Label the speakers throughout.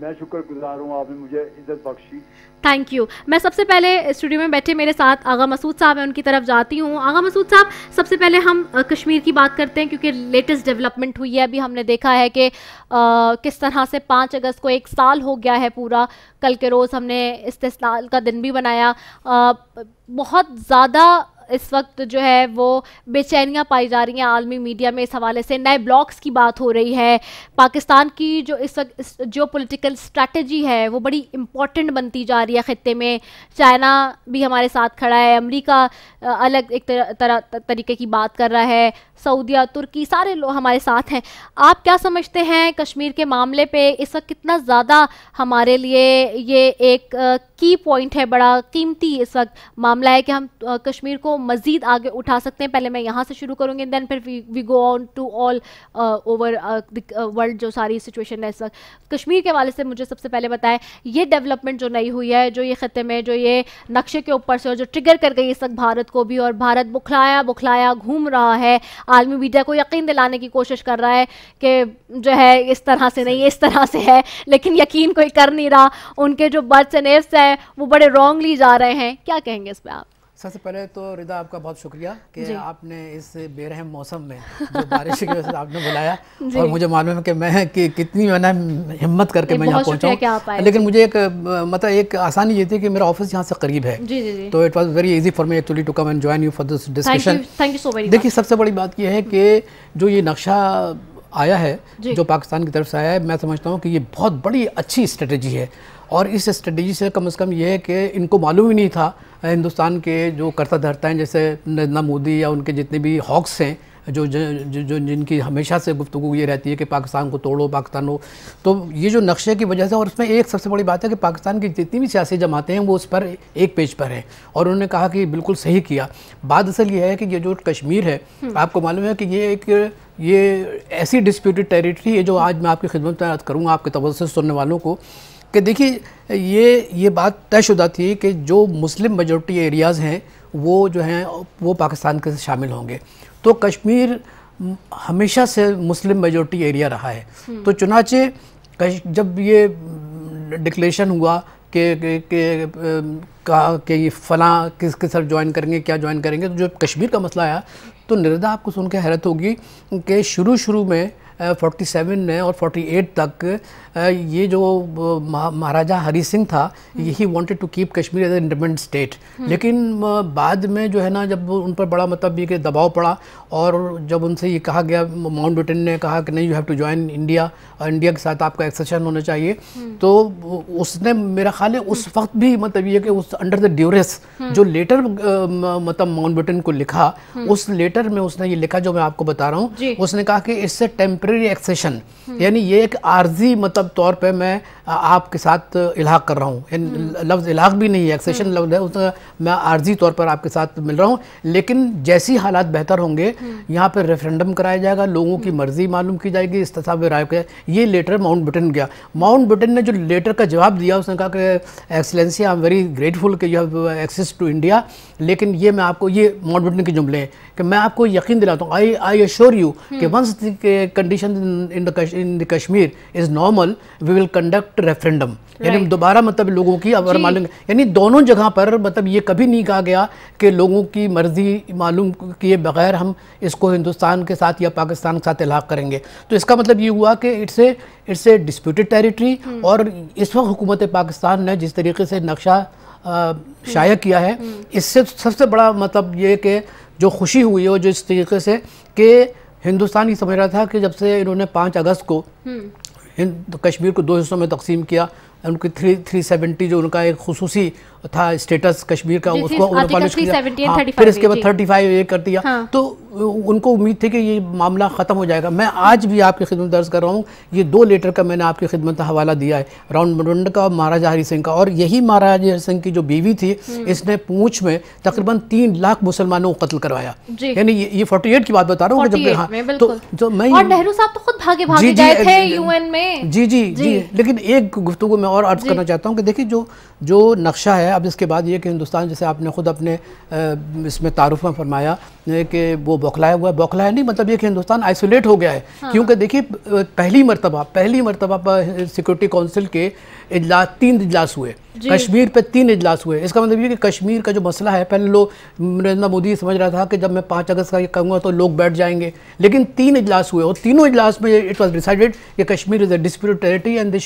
Speaker 1: میں شکر گزار ہوں آپ نے مجھے عزت بخشی.
Speaker 2: Thank you. میں سب سے پہلے اسٹوڈیو میں بیٹھے میرے ساتھ آغا مسعود صاحب ہیں, ان کی طرف جاتی ہوں. آغا مسعود صاحب, سب سے پہلے ہم کشمیر کی بات کرتے ہیں کیونکہ لیٹسٹ ڈیولپمنٹ ہوئی ہے. ابھی ہم نے دیکھا ہے کہ کس طرح سے 5 اگست کو 1 سال ہو گیا ہے پورا. کل کے روز ہم نے استقلال کا دن بھی بنایا. بہت زیادہ اس وقت جو ہے وہ بے چینیاں پائی جا رہی ہیں عالمی میڈیا میں اس حوالے سے. نئے بلاکس کی بات ہو رہی ہے. پاکستان کی جو اس وقت جو پولیٹیکل اسٹریٹجی ہے وہ بڑی امپورٹنٹ بنتی جا رہی ہے خطے میں. چائنا بھی ہمارے ساتھ کھڑا ہے, امریکہ الگ ایک طریقے کی بات کر رہا ہے, سعودیہ, ترکی, سارے لوگ ہمارے ساتھ ہیں. آپ کیا سمجھتے ہیں کشمیر کے معاملے پہ اس وقت کتنا زیادہ ہمارے لیے یہ ایک کی پوائنٹ ہے, بڑا قیمتی اس وقت معاملہ ہے کہ ہم کشمیر کو مزید آگے اٹھا سکتے ہیں؟ پہلے میں یہاں سے شروع کروں گی, دین پھر we go on to all over world جو ساری سچویشن ہے اس وقت. کشمیر کے حوالے سے مجھے سب سے پہلے بتائیں, یہ ڈیولپمنٹ جو نئی ہوئی ہے, جو یہ خطے میں جو یہ نقشے کے اوپر سے اور جو ٹریگر کر گئی اس وقت بھارت کو بھی, اور بھارت بکھلایا گھوم رہا ہے, عالمی میڈیا کو یقین دلانے کی کوشش کر رہا ہے کہ جو ہے اس طرح سے نہیں, اس طرح سے ہے, لیکن یقین کوئی کر نہیں رہا. ان کے جو برتھ اینڈ ایفس ہیں وہ بڑے رانگلی جا رہے ہیں. کیا کہیں گے اس پہ آپ؟
Speaker 3: سب سے پہلے تو رضا آپ کا بہت شکریہ کہ آپ نے اس بے رحم موسم میں جو بارش کی وجہ سے آپ نے بلایا, اور مجھے معلوم ہے کہ میں کتنی میں نے ہمت کر کے میں یہاں پہنچا ہوں. لیکن مجھے ایک مطلب ایک آسانی یہ تھی کہ میرا آفس یہاں سے قریب ہے, تو it was very easy for me actually to come and join you for this discussion. دیکھیے سب سے بڑی بات یہ ہے کہ جو یہ نقشہ آیا ہے جو پاکستان کی طرف سے آیا ہے, میں سمجھتا ہوں کہ یہ بہت بڑی اچھی اسٹریٹجی ہے. اور اس اسٹریٹجی سے کم از کم یہ ہے کہ ان کو معلوم ہی نہیں تھا ہندوستان کے جو کرتا دھرتا ہیں جیسے نریندر مودی یا ان کے جتنے بھی ہاکس ہیں جن کی ہمیشہ سے گفتگو یہ رہتی ہے کہ پاکستان کو توڑو, پاکستان ہو, تو یہ جو نقشے کی وجہ سے. اور اس میں ایک سب سے بڑی بات ہے کہ پاکستان کی جتنی بھی سیاسی جماعتیں ہیں وہ اس پر ایک پیج پر ہیں, اور انہوں نے کہا کہ بالکل صحیح کیا. بات اصل یہ ہے کہ یہ جو کشمیر ہے, آپ کو معلوم ہے کہ یہ ایسی ڈسپیوٹڈ ٹیریٹری ہے جو آج میں آپ کی خدمت میں عرض کروں گا آپ کے توجہ سے سننے والوں کو, کہ دیکھیے یہ بات طے شدہ تھی کہ جو مسلم میجورٹی ایریاز ہیں وہ جو ہیں وہ پاکستان کے شامل ہوں گے. تو کشمیر ہمیشہ سے مسلم میجورٹی ایریا رہا ہے. تو چنانچہ جب یہ ڈکلیریشن ہوا کہ یہ فلاں کس کے ساتھ جوائن کریں گے, کیا جوائن کریں گے, تو جو کشمیر کا مسئلہ آیا تو نردا آپ کو سن کے حیرت ہوگی کہ شروع میں 47 میں اور 48 تک یہ جو مہاراجہ ہری سنگھ تھا یہی wanted to keep Kashmir as a independent state. لیکن بعد میں جو ہے نا جب ان پر بڑا مطلب یہ کہ دباؤ پڑا, اور جب ان سے یہ کہا گیا, ماؤنٹ بیٹن نے کہا کہ نہیں you have to join India, اور انڈیا کے ساتھ آپ کا ایکسیشن ہونا چاہیے, تو اس نے میرا خیال ہے اس وقت بھی مطلب یہ کہ اس انڈر دا ڈیوریس جو لیٹر مطلب ماؤنٹ بیٹن کو لکھا, اس لیٹر میں اس نے یہ لکھا جو میں آپ کو بتا رہا ہوں. اس نے کہا کہ اس سے ٹیمپریری ایکسیشن, یعنی یہ ایک عارضی مطلب طور پہ میں آپ کے ساتھ الحاق کر رہا ہوں. لفظ الحاق بھی نہیں ہے, ایکسیشن لفظ ہے, میں عارضی طور پر آپ کے ساتھ مل رہا ہوں, لیکن جیسی حالات بہتر ہوں گے یہاں پہ ریفرینڈم کرایا جائے گا, لوگوں کی مرضی معلوم کی جائے گی, استصواب رائے کا. یہ لیٹر ماؤنٹ بیٹن گیا. ماؤنٹ بیٹن نے جو لیٹر کا جواب دیا اس نے کہا کہ excellency I am very grateful کہ you have access to India, لیکن یہ میں آپ کو, یہ ماؤنٹ بیٹن کے جملے ہیں کہ میں آپ کو یقین دلاتا ہوں, آئی ایشور یو کہ once the condition in the Kashmir is normal we will conduct referendum. یعنی دوبارہ مطلب لوگوں کی اگر معلوم, یعنی دونوں جگہ پر مطلب یہ کبھی نہیں کہا گیا کہ لوگوں کی مرضی معلوم کیے بغیر ہم اس کو ہندوستان کے ساتھ یا پاکستان کے ساتھ الحاق کریں گے. تو اس کا مطلب یہ ہوا کہ اٹس اے ڈسپیوٹڈ ٹیریٹری. اور اس وقت حکومت پاکستان نے جس طریقے سے نقشہ شائع کیا ہے, اس سے سب سے بڑا مطلب یہ کہ جو خوشی ہوئی ہے, جو اس طریقے سے کہ ہندوستان یہ سمجھ رہا تھا کہ جب سے انہوں نے 5 اگست کو کشمیر کو 2 حصوں میں تقسیم کیا, ان کی 370 جو ان کا ایک خصوصی تھا اسٹیٹس کشمیر کا, اس کو پالش کیا, پھر اس کے بعد 35 یہ کر دیا. تو ان کو امید تھی کہ یہ معاملہ ختم ہو جائے گا. میں آج بھی آپ کی خدمت درج کر رہا ہوں, یہ 2 لیٹر کا میں نے آپ کی خدمت کا حوالہ دیا ہے, راؤنڈ منڈ کا اور مہاراجہ ہری سنگھ کا. اور یہی مہاراجہ ہری سنگھ کی جو بیوی تھی, اس نے پونچھ میں تقریباً 3 لاکھ مسلمانوں کو قتل کروایا. یعنی یہ 48 کی بات بتا رہا ہوں. تو میں, اور
Speaker 2: نہرو صاحب تو خود بھاگے گئے تھے یو این میں.
Speaker 3: جی لیکن ایک گفتگو میں اور عرض کرنا چاہتا ہوں کہ دیکھیے جو نقشہ ہے اب اس کے بعد یہ کہ ہندوستان، جیسے آپ نے خود اپنے اس میں تعارف میں فرمایا کہ وہ بوکھلایا ہوا ہے، بوکھلایا نہیں، مطلب یہ کہ ہندوستان آئسولیٹ ہو گیا ہے. کیونکہ دیکھیے پہلی مرتبہ سیکورٹی کونسل کے 3 اجلاس ہوئے، کشمیر پہ 3 اجلاس ہوئے. اس کا مطلب یہ کہ کشمیر کا جو مسئلہ ہے، پہلے لوگ نریندر مودی سمجھ رہا تھا کہ جب میں 5 اگست کا یہ کہوں گا تو لوگ بیٹھ جائیں گے، لیکن 3 اجلاس ہوئے اور تینوں اجلاس میں اٹ واز ڈیسائیڈڈ کہ Kashmir is a disputed territory and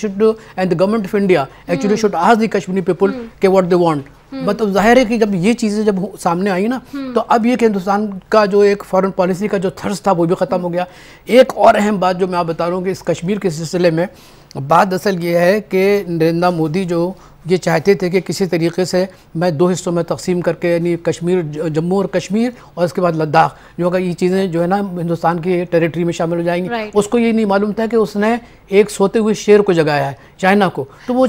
Speaker 3: the government of India actually should ask the Kashmiri people کہ what they want. مطلب ظاہر ہے کہ جب یہ چیزیں جب سامنے آئی نا تو اب یہ کہ ہندوستان کا جو ایک فورن پالیسی کا جو تھرس تھا وہ بھی ختم ہو گیا. ایک اور اہم بات جو میں آپ بتا رہا ہوں کہ اس کشمیر کے سلسلے میں بات اصل یہ ہے کہ نریندر مودی جو یہ چاہتے تھے کہ کسی طریقے سے میں 2 حصوں میں تقسیم کر کے، یعنی کشمیر، جموں اور کشمیر اور اس کے بعد لداخ، جو کہ یہ چیزیں جو ہے نا ہندوستان کی ٹیریٹری میں شامل ہو جائیں گی. اس کو یہ نہیں معلوم تھا کہ اس نے ایک سوتے ہوئے شیر کو جگایا ہے، چائنا کو. تو وہ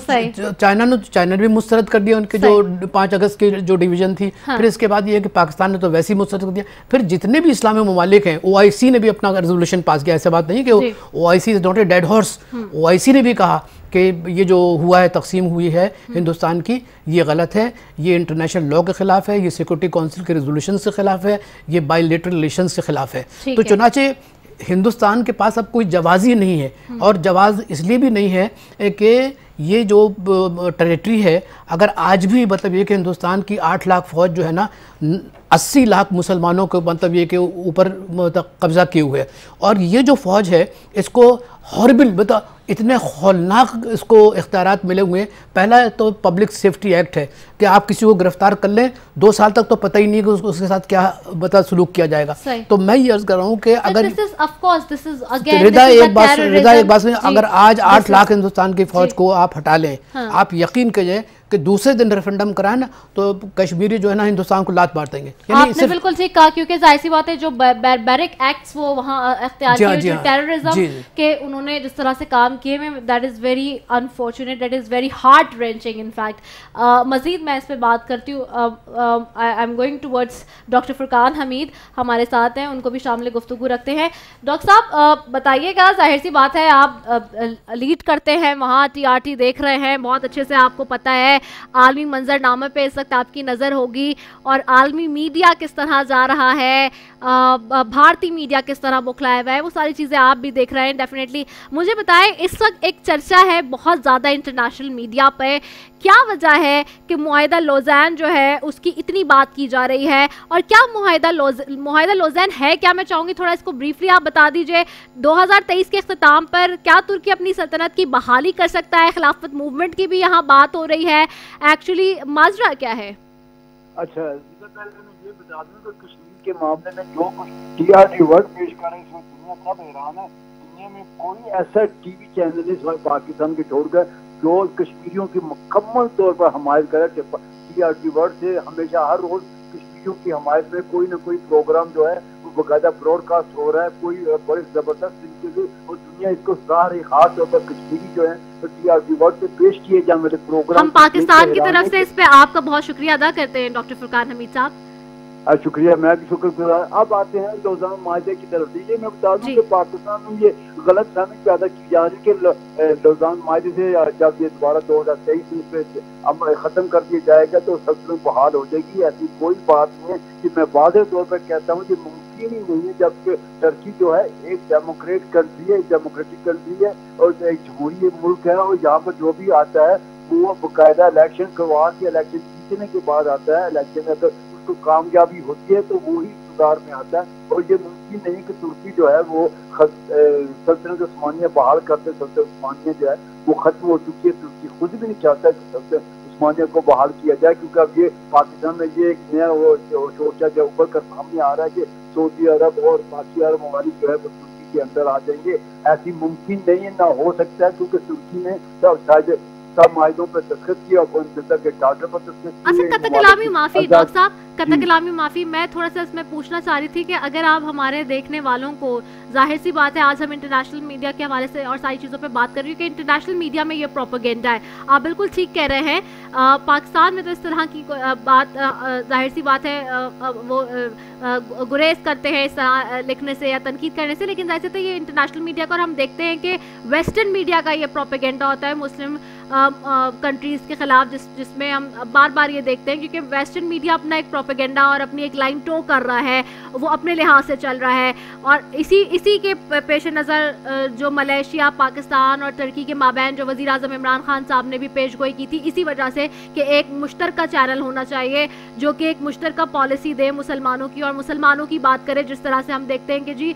Speaker 3: چائنا نے بھی مسترد کر دیا ان کے جو 5 اگست کی جو ڈویژن تھی. پھر اس کے بعد یہ ہے کہ پاکستان نے تو ویسے ہی مسترد کر دیا. پھر جتنے بھی اسلامی ممالک ہیں، OIC نے بھی اپنا ریزولوشن پاس کیا. ایسا بات نہیں کہ OIC is not a dead horse. OIC نے بھی کہا کہ یہ جو ہوا ہے، تقسیم ہوئی ہے ہندوستان کی، یہ غلط ہے، یہ انٹرنیشنل لاء کے خلاف ہے، یہ سیکورٹی کونسل کے ریزولوشن سے خلاف ہے، یہ بائی لیٹرل ریلیشنز کے خلاف ہے. تو چنانچہ ہندوستان کے پاس اب کوئی جواز ہی نہیں ہے. اور جواز اس لیے بھی نہیں ہے کہ یہ جو ٹیریٹری ہے، اگر آج بھی مطلب یہ کہ ہندوستان کی 8 لاکھ فوج جو ہے نا 80 لاکھ مسلمانوں کو مطلب یہ کہ اوپر قبضہ کیے ہوئے ہے. اور یہ جو فوج ہے اس کو ہاربل اتنے خولناک اس کو اختیارات ملے ہوئے ہیں. پہلا تو پبلک سیفٹی ایکٹ ہے کہ آپ کسی کو گرفتار کر لیں 2 سال تک تو پتہ ہی نہیں کہ اس کے ساتھ کیا سلوک کیا جائے گا. تو میں یہ عرض کر رہا ہوں کہ اگر رضا ایک بات اگر آج 8 لاکھ ہندوستان کی فوج کو آپ ہٹا لیں، آپ یقین کیجئے کہ دوسرے دن ریفرنڈم کرائیں نا تو کشمیری جو ہے نا ہندوستان کو لات مار دیں گے.
Speaker 2: آپ نے بالکل ٹھیک کہا، کیونکہ ظاہر سی بات ہے جو بیرک ایکٹس وہ وہاں اختیار کیے، جو ٹیررزم کے انہوں نے جس طرح سے کام کیے میں، that is very unfortunate, that is very heart wrenching in fact. مزید میں اس پہ بات کرتی ہوں. I am going towards doctor Furqan Hameed ہمارے ساتھ ہیں، ان کو بھی شامل گفتگو رکھتے ہیں. ڈاکٹر صاحب بتائیے گا، ظاہر سی بات ہے آپ لیڈ کرتے ہیں وہاں، TRT دیکھ رہے ہیں، بہت اچھے سے آپ کو پتہ ہے عالمی منظر نامے پہ اس وقت آپ کی نظر ہوگی، اور عالمی میڈیا کس طرح جا رہا ہے، بھارتی میڈیا کس طرح بوکھلایا ہوا ہے، وہ ساری چیزیں آپ بھی دیکھ رہے ہیں ڈیفینیٹلی. مجھے بتائیں اس وقت ایک چرچا ہے بہت زیادہ انٹرنیشنل میڈیا پہ، کیا وجہ ہے کہ معاہدہ لوزان جو ہے اس کی اتنی بات کی جا رہی ہے، اور کیا معاہدہ لوزان ہے کیا؟ میں چاہوں گی تھوڑا اس کو بریفلی آپ بتا دیجئے. 2023 کے اختتام پر کیا ترکی اپنی سلطنت کی بحالی کر سکتا ہے؟ خلافت موومنٹ کی بھی یہاں بات ہو رہی ہے، ایکچولی ماجرا کیا ہے؟
Speaker 1: اچھا، پہلے میں یہ بتا دوں کہ کشمیر کے معاملے میں جو کچھ TRT ورڈ پیش کر رہے ہیں اس میں دنیا سب حیران ہے. دنیا میں کوئی ایسا ٹی وی چینل اس وقت پاکستان کے چھوڑ کر جو کشمیریوں کی مکمل طور پر حمایت کرے. TRT ورڈ سے ہمیشہ ہر روز کشمیریوں کی حمایت میں کوئی نہ کوئی پروگرام جو ہے وہ باقاعدہ براڈ کاسٹ ہو رہا ہے، کوئی بڑے زبردست طریقے سے، اور دنیا اس کو سراہ رہی. خاص طور پر کشمیری جو ہے TRT ورڈ سے پیش کیے جانے والے پروگرام،
Speaker 2: ہم پاکستان کی طرف سے اس پہ آپ کا بہت شکریہ ادا کرتے ہیں ڈاکٹر فرقان حمید صاحب.
Speaker 1: شکریہ، میں بھی شکر گزار. اب آتے ہیں لوزان معاہدے کی طرف. یہ میں بتا دوں کہ پاکستان میں یہ غلط فہمی پیدا کی جا رہی ہے کہ لوزان معاہدے سے جب یہ دوبارہ 2023 میں ختم کر دیا جائے گا تو سلطنت بحال ہو جائے گی. ایسی کوئی بات نہیں ہے. کہ میں واضح طور پر کہتا ہوں کہ ممکن ہی نہیں ہے، جبکہ ٹرکی جو ہے ایک ڈیموکریٹ کنٹری ہے، کنٹری ہے اور ایک جمہوری ملک ہے، اور یہاں پر جو بھی آتا ہے وہ باقاعدہ الیکشن کروا کے الیکشن جیتنے کے بعد آتا ہے. الیکشن اگر تو کامیابی ہوتی ہے تو وہی اقتدار میں آتا ہے. اور یہ ممکن نہیں کہ ترکی جو ہے وہ سلطنت عثمانیہ بحال کرتے. سلطنت عثمانیہ جو ہے وہ ختم ہو چکی ہے. ترکی خود بھی نہیں چاہتا کہ سلطنت عثمانیہ کو بحال کیا جائے، کیونکہ اب یہ پاکستان میں یہ ایک نیا وہ شورشا جو ابھر کر سامنے آ رہا ہے کہ سعودی عرب اور باقی عرب ممالک جو ہے وہ ترکی کے اندر آ جائیں گے. ایسی ممکن نہیں ہے، نہ ہو سکتا ہے، کیونکہ ترکی نے شاید سب معاہدوں پر دستخط کیا اور کونسل کے چارٹر پر دستخط کیا.
Speaker 2: اچھا، قطع کلامی معافی ڈاکٹر صاحب، قطع کلامی معافی، میں تھوڑا سا اس میں پوچھنا چاہ رہی تھی کہ اگر آپ ہمارے دیکھنے والوں کو، ظاہر سی بات ہے آج ہم انٹرنیشنل میڈیا کے حوالے سے اور ساری چیزوں پہ بات کر رہی ہوں کہ انٹرنیشنل میڈیا میں یہ پروپیگنڈا ہے. آپ بالکل ٹھیک کہہ رہے ہیں. پاکستان میں تو اس طرح کی بات ظاہر سی بات ہے وہ گریز کرتے ہیں اس طرح لکھنے سے یا تنقید کرنے سے، لیکن ظاہر سے تو یہ انٹرنیشنل میڈیا کو، اور ہم دیکھتے ہیں کہ ویسٹرن میڈیا کا یہ پروپیگنڈا ہوتا ہے مسلم کنٹریز کے خلاف جس میں ہم بار بار یہ دیکھتے ہیں کیونکہ ویسٹرن میڈیا اپنا ایک پروپیگنڈا اور اپنی ایک لائن ٹو کر رہا ہے, وہ اپنے لحاظ سے چل رہا ہے, اور اسی کے پیش نظر جو ملیشیا, پاکستان اور ترکی کے مابین جو وزیر اعظم عمران خان صاحب نے بھی پیش گوئی کی تھی, اسی وجہ سے کہ ایک مشترکہ چینل ہونا چاہیے جو کہ ایک مشترکہ پالیسی دے مسلمانوں کی, اور مسلمانوں کی بات کرے جس طرح سے ہم دیکھتے ہیں کہ جی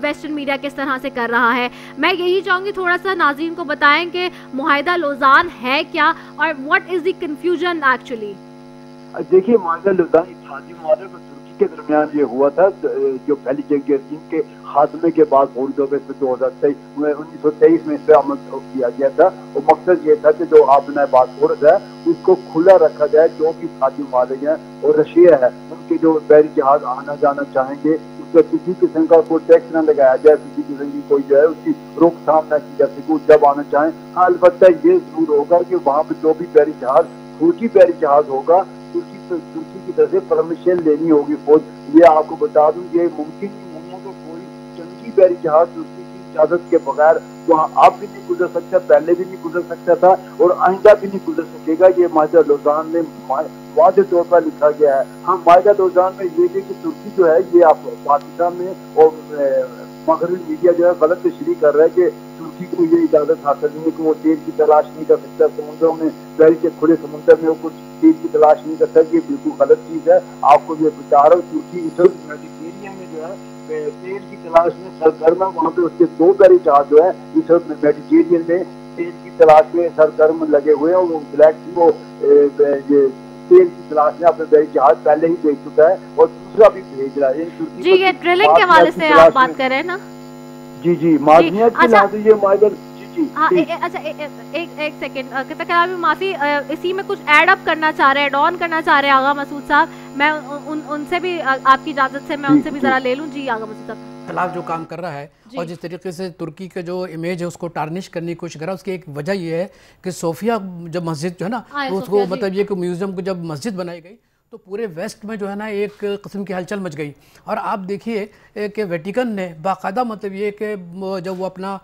Speaker 2: ویسٹرن میڈیا کس طرح سے کر رہا ہے. میں یہی چاہوں گی تھوڑا سا ناظرین کو بتائیں کہ معاہدہ لوزان ہے کیا اور what is the confusion actually.
Speaker 1: دیکھیئے معاہدہ لوزان اتحادی ممالک اور ترکی کے درمیان یہ ہوا تھا جو پہلی جنگ عظیم کے خاتمے کے بعد فوری طور پہ 1923 میں اس پہ عمل کیا گیا تھا, اور مقصد یہ تھا کہ جو آبنائے باسفورس ہے اس کو کھلا رکھا جائے, جو بھی اتحادی ممالک ہیں اور رشیا ہے ان کے جو بحری جہاز آنا جانا چاہیں گے اس پہ کسی قسم کا کوئی ٹیکس نہ لگایا جائے, کسی قسم کی کوئی جو ہے اس کی روک تھام نہ کی جا سکے جب آنا چاہیں. ہاں البتہ یہ ضرور ہوگا کہ وہاں پہ جو بھی بحری جہاز فوجی بحری جہاز ہوگا ترکی کی طرف سے پرمیشن لینی ہوگی فوج. یہ آپ کو بتا دوں یہ ممکن نہیں ہے کہ کوئی جنگی بحری جہاز ترکی کی اجازت کے بغیر وہاں اب بھی نہیں گزر سکتا, پہلے بھی نہیں گزر سکتا تھا اور آئندہ بھی نہیں گزر سکے گا. یہ معاہدہ لوزان میں واضح طور پر لکھا گیا ہے. ہاں معاہدہ لوزان میں یہ کہ ترکی جو ہے یہ آپ پاکستان میں اور مغربی میڈیا جو ہے غلط تشریح کر رہا ہے کہ ترکی کو یہ اجازت حاصل نہیں ہے کہ وہ تیل کی تلاش نہیں کر سکتا سمندروں میں, بحری کے کھلے سمندر میں وہ کچھ تیل کی تلاش نہیں کرتا. یہ بالکل غلط چیز ہے. آپ کو یہ بتا رہا ہوں ترکی اس وقت میڈیٹرینین میں جو ہے تیل کی تلاش میں سرگرم ہے. وہاں پہ اس کے 2 بحری جہاز جو ہے اس وقت میڈیٹرینین میں تیل کی تلاش میں سرگرم لگے ہوئے ہیں, اور وہ بلیک سی وہ تیل کی تلاش میں اپنے بحری جہاز پہلے ہی بھیج چکا ہے اور دوسرا بھی بھیج رہا ہے.
Speaker 2: جی یہ ڈرلنگ کے حوالے سے آپ بات کر رہے ہیں نا.
Speaker 1: جی معدنیات کے لحاظ سے یہ معاہدہ
Speaker 2: اچھا ایک سیکنڈ کتاب معافی, اسی میں کچھ ایڈ اپ کرنا چاہ رہے ہیں, ایڈ آن کرنا چاہ رہے ہیں آغا مسعود صاحب. میں ان سے بھی آپ کی اجازت سے میں ان سے بھی ذرا لے لوں. جی آغا مسعود صاحب
Speaker 3: خلاف جو کام کر رہا ہے اور جس طریقے سے ترکی کا جو امیج ہے اس کو ٹارنش کرنے کی کوشش کر رہا ہے, اس کی ایک وجہ یہ ہے کہ صوفیہ جب مسجد جو ہے نا اس کو مطلب یہ کہ میوزیم کو جب مسجد بنائی گئی تو پورے ویسٹ میں جو ہے نا ایک قسم کی ہلچل مچ گئی. اور آپ دیکھیے کہ ویٹیکن نے باقاعدہ مطلب یہ کہ جب وہ اپنا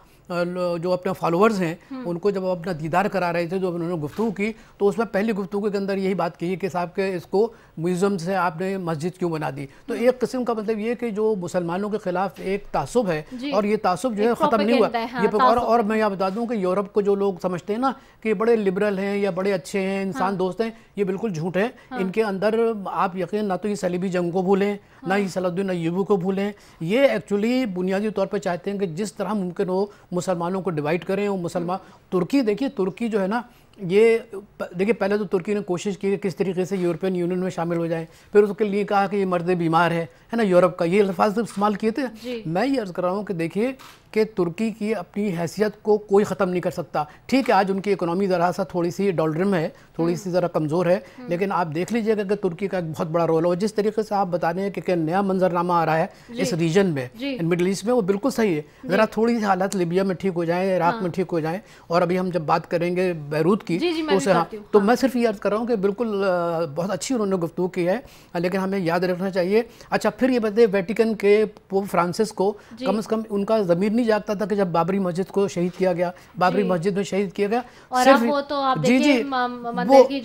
Speaker 3: جو اپنے فالوورز ہیں ان کو جب اپنا دیدار کرا رہے تھے, جو انہوں نے گفتگو کی تو اس میں پہلی گفتگو کے اندر یہی بات کی کہ صاحب کہ اس کو میوزیم سے آپ نے مسجد کیوں بنا دی. تو ایک قسم کا مطلب یہ کہ جو مسلمانوں کے خلاف ایک تعصب ہے اور یہ تعصب جو ہے ختم نہیں ہوا. یہ اور میں یہ بتا دوں کہ یورپ کو جو لوگ سمجھتے ہیں نا کہ بڑے لبرل ہیں یا بڑے اچھے ہیں, انسان دوست ہیں, یہ بالکل جھوٹ ہے. ان کے اندر آپ یقین نہ تو یہ صلیبی جنگ کو بھولیں, نہ ہی صلاح الدین ایوبی کو بھولیں. یہ ایکچولی بنیادی طور پہ چاہتے ہیں کہ جس طرح ممکن ہو مسلمانوں کو ڈیوائڈ کریں. وہ مسلمان ترکی دیکھیے, ترکی جو ہے نا یہ دیکھیے پہلے تو ترکی نے کوشش کی کہ کس طریقے سے یورپین یونین میں شامل ہو جائیں, پھر اس کے لیے کہا کہ یہ مرد بیمار ہے نا, یورپ کا یہ الفاظ استعمال کیے تھے. میں یہ عرض کر رہا ہوں کہ دیکھیے کہ ترکی کی اپنی حیثیت کو کوئی ختم نہیں کر سکتا. ٹھیک ہے آج ان کی اکنامی ذرا سا تھوڑی سی ڈولڈرم ہے, تھوڑی سی ذرا کمزور ہے, لیکن آپ دیکھ لیجئے گا کہ ترکی کا ایک بہت بڑا رول ہے. اور جس طریقے سے آپ بتا رہے ہیں کہ نیا منظرنامہ آ رہا ہے اس ریجن میں مڈل ایسٹ میں, وہ بالکل صحیح ہے. ذرا تھوڑی سی حالات لیبیا میں ٹھیک ہو جائیں, عراق میں ٹھیک ہو جائیں, اور ابھی ہم جب بات کریں گے بیروت کی تو میں صرف یہ عرض کر رہا ہوں کہ بالکل بہت اچھی انہوں نے گفتگو کی ہے, لیکن ہمیں یاد رکھنا چاہیے. اچھا پھر یہ بتائیے ویٹیکن کے پوپ فرانسس کو کم از کم ان کا ضمیر نہیں جاگتا تھا کہ جب بابری مسجد کو شہید کیا گیا, بابری مسجد میں شہید کیا گیا,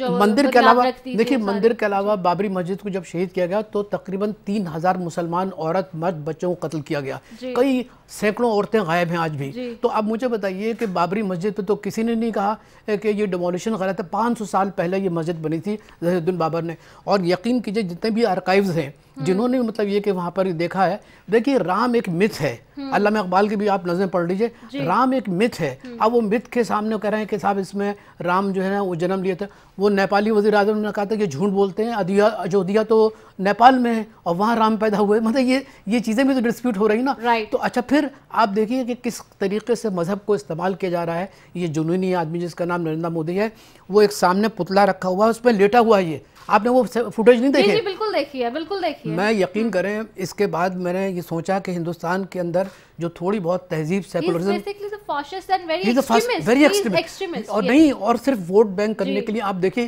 Speaker 3: مندر کے علاوہ دیکھیے مندر کے علاوہ بابری مسجد کو جب شہید کیا گیا تو تقریباً 3000 مسلمان عورت مرد بچوں کو قتل کیا گیا, کئی سینکڑوں عورتیں غائب ہیں آج بھی. تو اب مجھے بتائیے کہ بابری مسجد پہ تو کسی نے نہیں کہا کہ یہ ڈیمولیشن غلط ہے. 500 سال پہلے یہ مسجد بنی تھی ظہیر الدین بابر نے, اور یقین کیجئے جتنے بھی آرکائیوز ہیں جنہوں نے مطلب یہ کہ وہاں پر دیکھا ہے, دیکھیے رام ایک متھ ہے, علامہ اقبال کی بھی آپ نظریں پڑھ لیجئے, رام ایک متھ ہے. اب وہ متھ کے سامنے کہہ رہے ہیں کہ صاحب اس میں رام جو ہے نا وہ جنم لیے تھے. وہ نیپالی وزیر اعظم نے کہا تھا کہ جھوٹ بولتے ہیں, اجودھیا تو نیپال میں ہے اور وہاں رام پیدا ہوئے. مطلب یہ چیزیں بھی تو ڈسپیوٹ ہو رہی نا. تو اچھا پھر آپ دیکھیے کہ کس طریقے سے مذہب کو استعمال کیا جا رہا ہے. یہ جنونی آدمی جس کا نام نریندر مودی ہے, وہ ایک سامنے پتلا رکھا ہوا ہے, اس پہ لیٹا ہوا ہے. یہ آپ نے وہ فوٹیج نہیں دیکھے؟
Speaker 2: جی بالکل دیکھی ہے, بالکل دیکھی ہے.
Speaker 3: میں یقین کریں اس کے بعد میں نے یہ سوچا کہ ہندوستان کے اندر جو تھوڑی بہت تہذیب سیکولرزم اور نہیں, اور صرف ووٹ بینک کرنے کے لیے آپ دیکھیں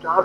Speaker 1: 50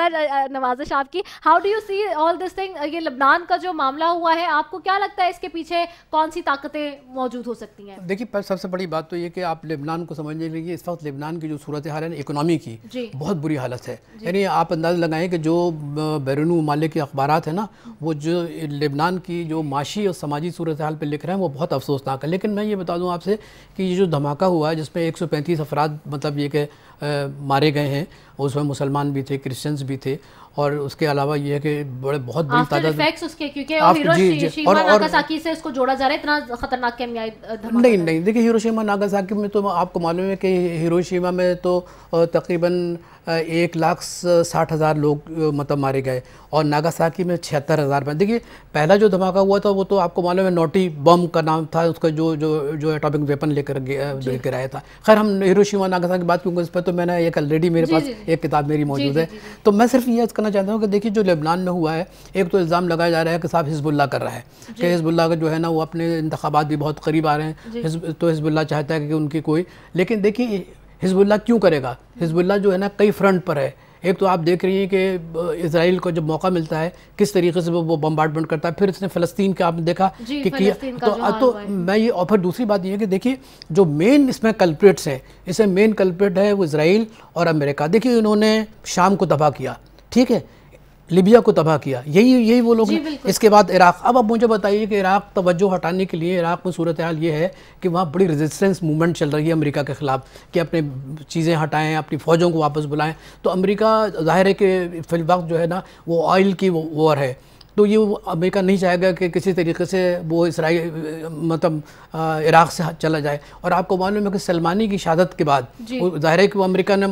Speaker 2: سر نوازش آپ کی. How do you see all this thing? یہ لبنان کا جو معاملہ ہوا ہے, آپ کو کیا لگتا ہے اس کے پیچھے کون سی طاقتیں موجود ہو سکتی ہیں؟
Speaker 3: دیکھیے سب سے بڑی بات تو یہ کہ آپ لبنان کو سمجھنے کے لیے اس وقت لبنان کی جو صورتحال ہے اکنامی کی بہت بری حالت ہے. یعنی آپ اندازہ لگائیں کہ جو بیرونی ممالک کے اخبارات ہیں نا, وہ جو لبنان کی جو معاشی اور سماجی صورتحال پہ لکھ رہے ہیں وہ بہت افسوسناک ہے. لیکن میں یہ بتا دوں آپ سے کہ یہ جو دھماکہ ہوا ہے جس میں 135 افراد مطلب یہ کہ مارے گئے ہیں, اس میں مسلمان بھی تھے, کرسچنز بھی تھے, اور اس کے علاوہ یہ ہے کہ بہت بڑی تعداد
Speaker 2: اس کے, کیونکہ ہیروشیما ناگاساکی سے اس کو جوڑا جا رہا ہے, اتنا خطرناک کیمیائی دھماکہ
Speaker 3: نہیں. دیکھیں ہیروشیما ناگاساکی میں تو آپ کو معلوم ہے کہ ہیروشیما میں تو تقریباً 1,60,000 لوگ مطلب مارے گئے, اور ناگاساکی میں 76,000 میں. دیکھیے پہلا جو دھماکہ ہوا تھا وہ تو آپ کو معلوم ہے نوٹی بم کا نام تھا, اس کا جو ایٹامک ویپن لے کر آیا تھا. خیر ہم ہیروشیما ناگاساکی کی بات کیونکہ اس پہ تو میں نے ایک آلریڈی میرے پاس ایک کتاب میری موجود ہے. تو میں صرف یہ کرنا چاہتا ہوں کہ دیکھیے جو لبنان میں ہوا ہے, ایک تو الزام لگایا جا رہا ہے کہ صاحب حزب اللہ کر رہا ہے, کہ حزب اللہ کا جو ہے نا وہ اپنے انتخابات بھی بہت قریب آ رہے ہیں, تو حزب اللہ چاہتا ہے کہ ان کی کوئی, لیکن دیکھیے حزب اللہ کیوں کرے گا؟ حزب اللہ جو ہے نا کئی فرنٹ پر ہے. ایک تو آپ دیکھ رہی ہیں کہ اسرائیل کو جب موقع ملتا ہے کس طریقے سے وہ بمبارڈمنٹ کرتا ہے, پھر اس نے فلسطین کا آپ نے دیکھا کہ کیا, تو میں یہ, اور پھر دوسری بات یہ ہے کہ دیکھیے جو مین اس میں کلپریٹس ہیں, اس میں مین کلپریٹ ہے وہ اسرائیل اور امریکہ. دیکھیے انہوں نے شام کو تباہ کیا, ٹھیک ہے, لیبیا کو تباہ کیا, یہی وہ لوگ. اس کے بعد عراق. اب مجھے بتائیے کہ عراق توجہ ہٹانے کے لیے عراق میں صورتحال یہ ہے کہ وہاں بڑی ریزسٹنس موومنٹ چل رہی ہے امریکہ کے خلاف کہ اپنے چیزیں ہٹائیں, اپنی فوجوں کو واپس بلائیں. تو امریکہ ظاہر ہے کہ فی الوقت جو ہے نا وہ آئل کی وار ہے, تو یہ امریکہ نہیں چاہے گا کہ کسی طریقے سے وہ اسرائیل مطلب عراق سے چلا جائے. اور آپ کو معلوم ہے کہ سلمانی کی شہادت کے بعد ظاہر ہے کہ وہ امریکہ نے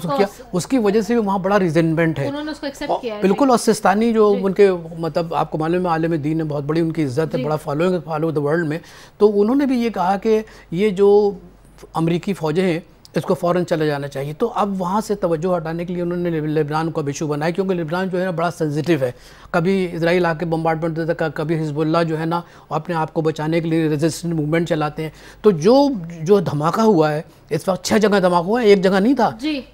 Speaker 3: کیا, اس کی وجہ سے بھی وہاں بڑا ریزنمنٹ ہے بالکل. اور سستانی جو ان کے مطلب آپ کو معلوم ہے عالم دین ہے, بہت بڑی ان کی عزت ہے, بڑا فالوئنگ ہے فالو دا ورلڈ میں. تو انہوں نے بھی یہ کہا کہ یہ جو امریکی فوجیں ہیں اس کو فوراً چلے جانا چاہیے. تو اب وہاں سے توجہ ہٹانے کے لیے انہوں نے لبنان کو اب ایشو بنایا, کیونکہ لبنان جو ہے نا بڑا سینسیٹیو ہے. کبھی اسرائیل آ کے بمبارڈمنٹ دیتا ہے, کبھی حزب اللہ جو ہے نا اپنے آپ کو بچانے کے لیے ریزسٹنٹ موومنٹ چلاتے ہیں. تو جو دھماکہ ہوا ہے اس وقت 6 جگہ دھماکہ ہوا ہے, ایک جگہ نہیں تھا,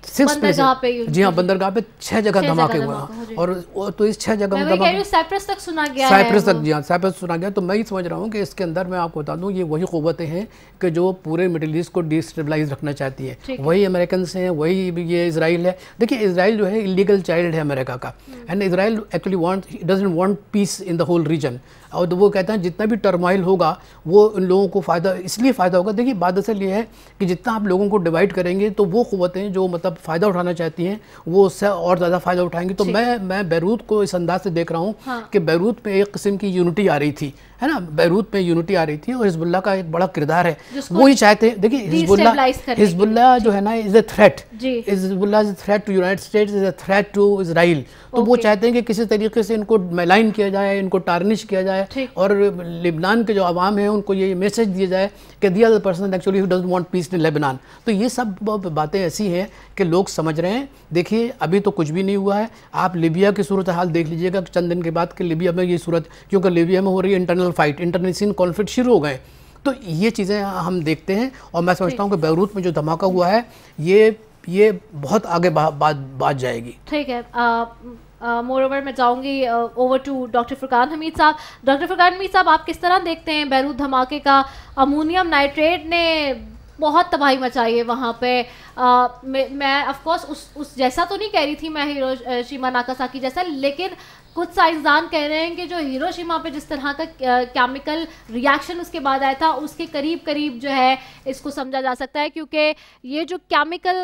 Speaker 3: 6 پلیس. جی ہاں, بندرگاہ پہ 6 جگہ دھماکے ہوئے ہیں, اور تو اس 6 جگہ میں
Speaker 2: سائپرس تک سنا گیا,
Speaker 3: سائپرس تک, جی ہاں سائپرس سنا گیا. تو میں یہ سمجھ رہا ہوں کہ اس کے اندر میں آپ کو بتا دوں یہ وہی قوتیں ہیں کہ جو پورے مڈل ایسٹ کو ڈیسٹیبلائز رکھنا چاہتی ہے. وہی امریکنس ہیں, وہی یہ اسرائیل ہے. دیکھیے اسرائیل جو ہے انلیگل چائلڈ ہے امریکہ کا, and Israel actually doesn't want peace in the whole region. اور وہ کہتے ہیں جتنا بھی ٹرمائل ہوگا وہ ان لوگوں کو فائدہ اس لیے فائدہ ہوگا. دیکھیے بات اصل یہ ہے کہ جتنا آپ لوگوں کو ڈیوائڈ کریں گے تو وہ قوتیں جو مطلب فائدہ اٹھانا چاہتی ہیں وہ اس سے اور زیادہ فائدہ اٹھائیں گی. تو میں بیروت کو اس انداز سے دیکھ رہا ہوں کہ بیروت میں ایک قسم کی یونٹی آ رہی تھی, ہے نا, بیروت میں یونٹی آ رہی تھی, اور حزب اللہ کا ایک بڑا کردار ہے. وہی چاہتے ہیں, دیکھیے حزب اللہ جو ہے نا از a threat, Hezbollah is a threat to United States, is a threat to Israel. تو وہ چاہتے ہیں کہ کسی طریقے سے ان کو میلائن کیا جائے, ان کو ٹارنش کیا جائے, اور لبنان کے جو عوام ہیں ان کو یہ میسج دیا جائے کہ they are the person actually who doesn't want peace in Lebanon. تو یہ سب باتیں ایسی ہیں کہ لوگ سمجھ رہے ہیں. دیکھیے ابھی تو کچھ بھی نہیں ہوا ہے. آپ لیبیا کی صورتحال دیکھ لیجئے گا چند دن کے بعد کہ لیبیا میں یہ صورت, کیونکہ لیبیا میں ہو رہی ہے انٹرنل فائٹ, انٹرنیشنل کانفلکٹ شروع ہو گئے. تو یہ چیزیں ہم دیکھتے ہیں, اور میں سمجھتا ہوں کہ بیروت میں جو دھماکہ ہوا ہے یہ بہت آگے بات جائے گی.
Speaker 2: ٹھیک ہے, مور اوور میں جاؤں گی اوور ٹو ڈاکٹر فرقان حمید صاحب. ڈاکٹر فرقان حمید صاحب, آپ کس طرح دیکھتے ہیں بیروت دھماکے کا؟ امونیم نائٹریٹ نے بہت تباہی مچائی ہے وہاں پہ. میں آف کورس اس جیسا تو نہیں کہہ رہی تھی میں ہیروشیما ناگاساکی جیسا, لیکن کچھ سائنسدان کہہ رہے ہیں کہ جو ہیروشیما پہ جس طرح کا کیمیکل ریاکشن اس کے بعد آیا تھا اس کے قریب جو ہے اس کو سمجھا جا سکتا ہے, کیونکہ یہ جو کیمیکل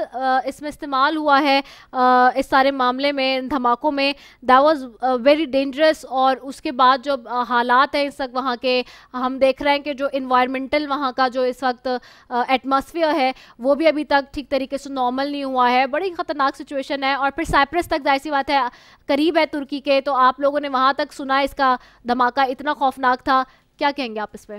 Speaker 2: اس میں استعمال ہوا ہے اس سارے معاملے میں, دھماکوں میں, دیٹ واز ویری ڈینجرس. اور اس کے بعد جو حالات ہیں اس وقت وہاں کے, ہم دیکھ رہے ہیں کہ جو انوائرمنٹل وہاں کا جو اس وقت ایٹماسفیئر ہے وہ بھی ابھی تک ٹھیک طریقے سے نارمل نہیں ہوا ہے. بڑی خطرناک سچویشن ہے. اور پھر سائپرس تک ظاہر سی بات ہے قریب ہے ترکی کے, تو آپ لوگوں نے وہاں تک سنا اس کا دھماکہ اتنا خوفناک تھا. کیا کہیں گے آپ اس پہ؟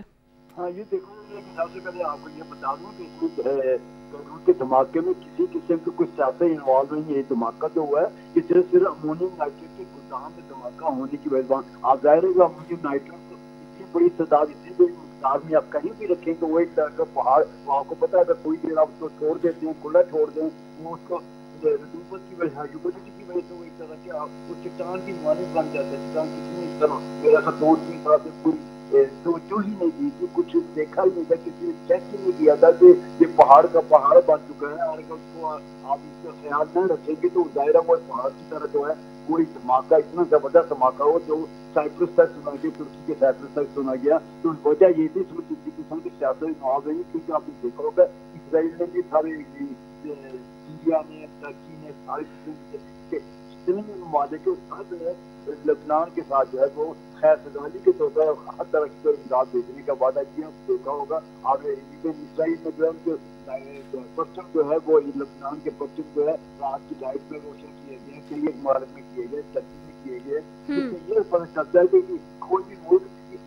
Speaker 1: ہاں یہ دیکھو, سب سے پہلے آپ کو یہ بتا دوں کہ بیروت کے دھماکے میں کسی قسم کی کچھ سیاست انوالو نہیں ہے. یہ دھماکہ جو ہوا ہے یہ صرف امونیم نائٹریٹ کے گودام میں دھماکہ ہونے کی وجہ سے. آپ ظاہر ہے کہ امونیم نائٹریٹ اتنی بڑی تعداد, اتنی بڑی مقدار میں آپ کہیں بھی رکھیں تو وہ ایک طرح کا پہاڑ, وہ آپ کو پتہ ہے اگر کوئی دیر آپ اس کو چھوڑ دیتے ہیں, کھلا چھوڑ دیں, وہ اس کو رطوبت کی وجہ ہیومیڈیٹی کی وجہ سے وہ ایک طرح کے وہ چٹان کی مانند بن جاتا ہے. چٹان کسی نے اس طرح میرا خطوط کی حساب سے کوئی توجہ ہی نہیں دی کہ کچھ دیکھا ہی نہیں تھا, کسی نے چیک ہی نہیں کیا تھا کہ یہ پہاڑ کا پہاڑ بن چکا ہے, اور اگر اس کو آپ اس کا خیال نہ رکھیں گے تو ظاہرہ وہ پہاڑ کی طرح جو ہے کوئی دھماکہ اتنا زبردست دھماکہ ہو جو سائپرس تک سنا گیا, ترکی کے سائپرس تک سنا گیا. تو وجہ یہ تھی اس میں کسی قسم کی سیاسی نواب نہیں, کیونکہ آپ نے دیکھا ہوگا اسرائیل نے بھی سارے سیریا نے ترکی نے سارے قسم کے جتنے بھی ممالک کے ساتھ لبنان کے ساتھ جو ہے وہ خیر سگالی کے طور پر ہر طرح کی امداد بھیجنے کا وعدہ کیا. دیکھا ہوگا آپ اسرائیل میں جو ہے ان کے پرچم جو ہے وہ لبنان کے پرچم جو ہے رات کی لائٹ میں روشن کیے گئے, کئی عمارت میں کیے گئے, ترکی میں کیے گئے. یہ پتہ چلتا ہے کہ کوئی بھی ملک اس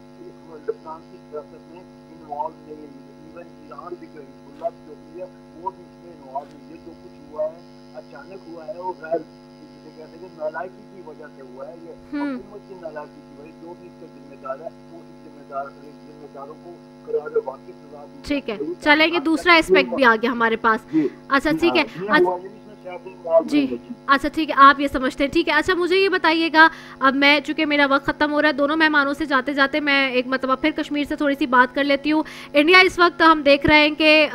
Speaker 1: لبنان کی سیاست میں انوالو نہیں ہے. ایون ایران بھی حزب اللہ جو بھی ہے وہ بھی اس میں انوالو نہیں ہے. جو کچھ ہوا ہے اچانک ہوا ہے وہ غیر کہتے ہیں نالائکی کی وجہ سے ہوا ہے, یہ حکومت کی نالائکی کی وجہ. جو بھی اس کا ذمہ دار ہے وہ ذمہ داروں کو قرار واقعی سزا دی.
Speaker 2: ٹھیک ہے, چلیں گے دوسرا اسپیکٹ بھی آ گیا ہمارے پاس. اچھا ٹھیک ہے, جی اچھا ٹھیک ہے, آپ یہ سمجھتے ہیں, ٹھیک ہے. اچھا مجھے یہ بتائیے گا, اب میں چونکہ میرا وقت ختم ہو رہا ہے, دونوں مہمانوں سے جاتے جاتے میں ایک مرتبہ پھر کشمیر سے تھوڑی سی بات کر لیتی ہوں. انڈیا اس وقت ہم دیکھ رہے ہیں کہ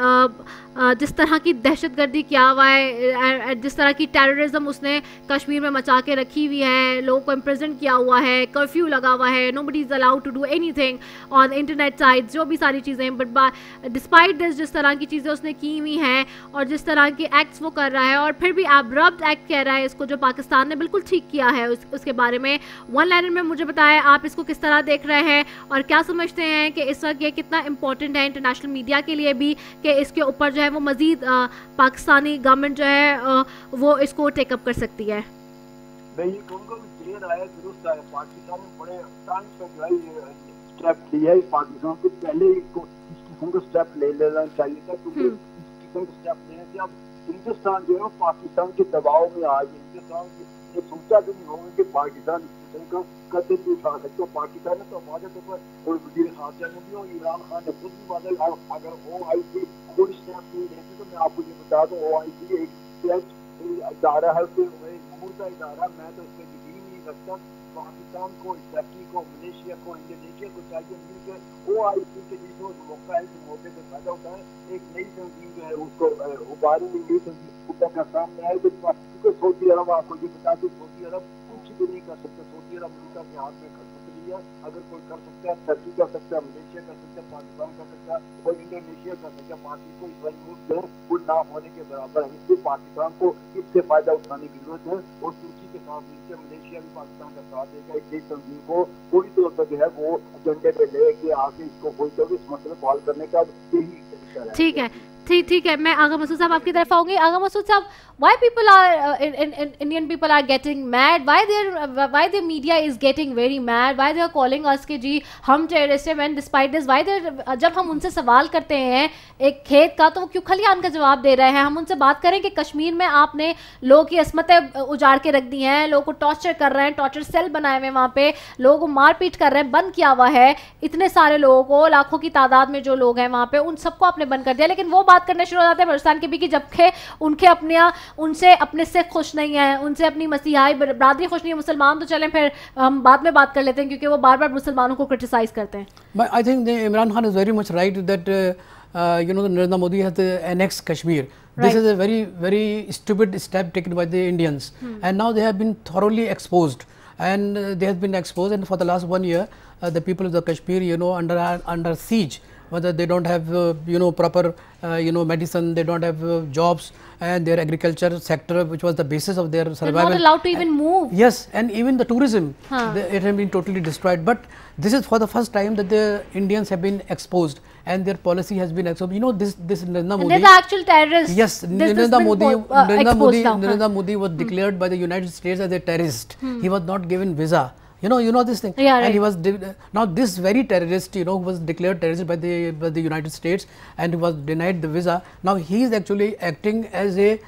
Speaker 2: جس طرح کی دہشت گردی کیا ہوا ہے, جس طرح کی ٹیررزم اس نے کشمیر میں مچا کے رکھی ہوئی ہے, لوگوں کو امپریزنٹ کیا ہوا ہے, کرفیو لگا ہوا ہے, nobody is allowed to do anything on internet site, جو بھی ساری چیزیں ہیں. بٹ ڈسپائٹ دس جس طرح کی چیزیں اس نے کی ہوئی ہیں اور جس طرح کے ایکٹس وہ کر رہا ہے, اور پھر بھی ابرپٹ ایکٹ کہہ رہا ہے اس کو, جو پاکستان نے بالکل ٹھیک کیا ہے, اس کے بارے میں ون لائنر میں مجھے بتائیں آپ اس کو کس طرح دیکھ رہے ہیں, اور کیا سمجھتے ہیں کہ اس وقت یہ کتنا امپورٹنٹ ہے انٹرنیشنل میڈیا کے لیے بھی کہ اس کے اوپر جو ہے وہ مزید پاکستانی گورنمنٹ جو ہے وہ اس کو ٹیک اپ کر سکتی ہے.
Speaker 1: میں یہ کہوں گا کہ دیر آیا درست آیا, پاکستان نے بڑے ٹائم پہ جو ہے یہ اسٹیپ لیا ہے. پاکستان کو پہلے اس قسم کا اسٹیپ لے لینا چاہیے تھا, کیونکہ اس قسم کا اسٹیپ لینے سے اب ہندوستان جو ہے پاکستان کے دباؤ میں آ گیا. ہندوستان یہ سوچا بھی نہیں ہوگا کہ پاکستان اس قسم کا قدم بھی اٹھا سکتا. پاکستان نے تو واضح طور پر کوئی وزیر خارجہ نے بھی اور عمران خان نے خود بھی واضح, اگر او آئی سی کوئی اسٹیپ نہیں لیتے تو میں آپ کو یہ بتا دوں او آئی سی ایک ادارہ ہے, امور کا ادارہ, میں تو اس پہ یقین نہیں رکھتا. پاکستان کو, ٹرکی کو, ملیشیا کو, انڈونیشیا کو چاہیے مل کے او آئی سی کے جس موقع ہے اس موقع سے فائدہ ہوتا ہے, ایک نئی تنظیم جو ہے اس کو اباری میں نئی تنظیم کا سامنے آئے. کیونکہ سعودی عرب, آپ کو یہ بتا دیں سعودی عرب کچھ بھی نہیں کر سکتے. سعودی عرب امریکہ کے ہاتھ میں کھڑی ہے. اگر کوئی کر سکتا ہے ترکی کر سکتا ہے, ملیشیا کر سکتا ہے, پاکستان کر سکتا ہے, اور انڈونیشیا کر سکتا ہے. باقی کو اس وقت ملک جو ہے وہ نہ ہونے کے برابر ہے. اس لیے پاکستان کو اس سے فائدہ اٹھانے کی ضرورت ہے, اور ترکی کے ساتھ مل کے ملیشیا بھی پاکستان کا ساتھ دے گا. ایک نئی تنظیم کو پوری طور پر جو ہے وہ ایجنڈے پہ لے کے آگے اس کو کوئی تو اس مسئلے کو حل کرنے کا یہی طریقہ ہے.
Speaker 2: ٹھیک ہے, ٹھیک ہے, میں آغا مسعود صاحب آپ کی طرف آؤں گی. آغا مسعود صاحب, why people are Indian people are getting mad, why the media is getting very mad, why they are calling us کہ جی ہم ٹیررسٹ ہیں, when despite this why they جب ہم ان سے سوال کرتے ہیں ایک کھیت کا تو وہ کیوں کھلیان کا جواب دے رہے ہیں. ہم ان سے بات کریں کہ کشمیر میں آپ نے لوگوں کی عصمتیں اجاڑ کے رکھ دی ہیں, لوگوں کو ٹارچر کر رہے ہیں, ٹارچر سیل بنائے ہوئے وہاں پہ, لوگوں کو مار پیٹ کر رہے ہیں, بند کیا ہوا ہے اتنے سارے لوگوں کو, لاکھوں کی تعداد میں جو لوگ ہیں وہاں پہ, ان سب کو آپ نے بند کر دیا. لیکن وہ بات کرنے شروع ہو جاتے ہیں بلوچستان کے بھی کہ جبکہ ان سے اپنے سکھ خوش نہیں ہیں, ان سے اپنی مسیحائی برادری خوش نہیں ہے, مسلمان تو چلیں پھر ہم بعد میں بات کر لیتے ہیں کیونکہ وہ بار بار مسلمانوں کو کرٹیسائز کرتے ہیں.
Speaker 3: I think Imran Khan is very much right that Narendra Modi has annexed Kashmir. This is a very, very stupid step taken by the Indians. And now they have been thoroughly exposed. And they have been exposed, and for the last 1 year, the people of the Kashmir, under siege. Whether they don't have, proper, medicine, they don't have jobs, and their agriculture sector, which was the basis of their survival.
Speaker 2: They're not allowed to even move.
Speaker 3: Yes, and even the tourism, it has been totally destroyed. But this is for the first time that the Indians have been exposed, and their policy has been exposed. This Narendra Modi.
Speaker 2: They're the actual terrorists.
Speaker 3: Yes, Narendra Modi was declared by the United States as a terrorist. He was not given visa. You know this thing.
Speaker 2: Yeah, right.
Speaker 3: And he was now this very terrorist, who was declared terrorist by the United States, and he was denied the visa. Now he is actually acting as a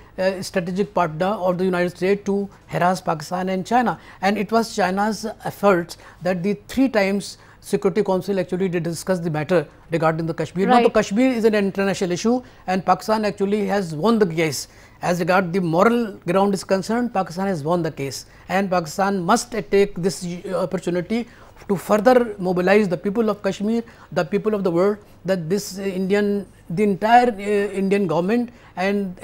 Speaker 3: strategic partner of the United States to harass Pakistan and China. And it was China's efforts that the 3 times Security Council actually did discuss the matter regarding the Kashmir. Right. Now the Kashmir is an international issue and Pakistan actually has won the case. As regard the moral ground is concerned, Pakistan has won the case, and Pakistan must take this opportunity to further mobilize the people of Kashmir, the people of the world, that this the entire Indian government and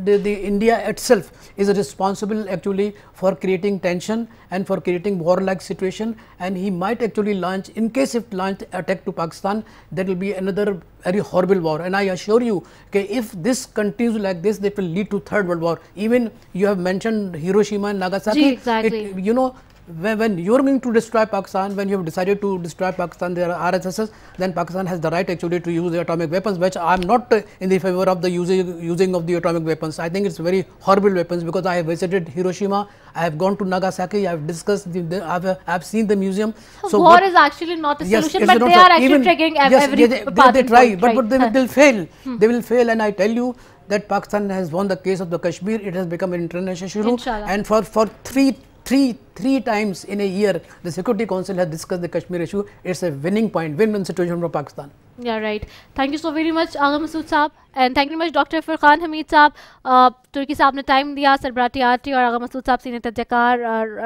Speaker 3: the India itself is responsible actually for creating tension and for creating war-like situation, and he might actually launch, in case if launched attack to Pakistan, there will be another very horrible war. And I assure you, okay, if this continues like this, that will lead to Third World War. Even you have mentioned Hiroshima and Nagasaki.
Speaker 2: Exactly.
Speaker 3: You know, when you are going to destroy Pakistan, when you have decided to destroy Pakistan, there are RSSs, then Pakistan has the right actually to use the atomic weapons, which I am not in the favor of the using of the atomic weapons. I think it's very horrible weapons, because I have visited Hiroshima, I have gone to Nagasaki, I have discussed, I have seen the museum.
Speaker 2: So war is actually not a solution, but they are actually triggering every part.
Speaker 3: They try, but they will fail. They will fail, and I tell you that Pakistan has won the case of the Kashmir. It has become an international issue, and for three times in a year, the Security Council has discussed the Kashmir issue. It's a winning point, win-win situation for Pakistan.
Speaker 2: Yeah, right. Thank you so very much, Agha Masood Saab, and thank you very much, Dr. Furqan Hamid Saab. ترکی صاحب نے time دیا, سربراتی R T اور آغا مسعود صاحب senior تجزیہکار,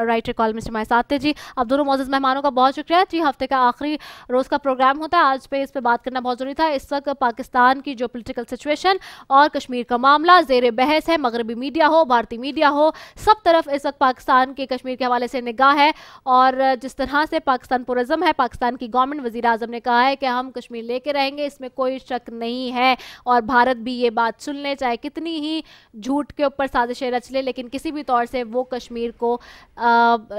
Speaker 2: writer columnist ہمارے ساتھ تھے. جی آپ دونوں معزز مہمانوں کا بہت شکریہ. جی ہفتے کا آخری روز کا پروگرام ہوتا ہے, آج پہ اس پہ بات کرنا بہت ضروری تھا. اس وقت پاکستان کی جو پولیٹیکل سچویشن اور کشمیر کا معاملہ زیر بحث ہے. مغربی میڈیا ہو, بھارتی میڈیا ہو, سب طرف اس وقت پاکستان کے کشمیر کے حوالے سے نگاہ ہے, اور جس طرح سے پاکستان پرعزم ہے, پاکستان کی گورنمنٹ, وزیر اعظم نے کہا ہے کہ ہم کشمیر لے کے رہیں گے, اس میں کوئی شک نہیں ہے, اور بھارت بھی یہ بات سن لے, چاہے کتنی ہی جھوٹ کے اوپر سازشیں رچ لے, لیکن کسی بھی طور سے وہ کشمیر کو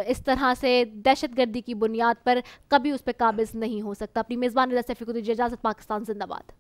Speaker 2: اس طرح سے دہشت گردی کی بنیاد پر کبھی اس پہ قابض نہیں ہو سکتا. اپنی میزبان رضا سیفی کو دیجیے اجازت. پاکستان زندہ باد.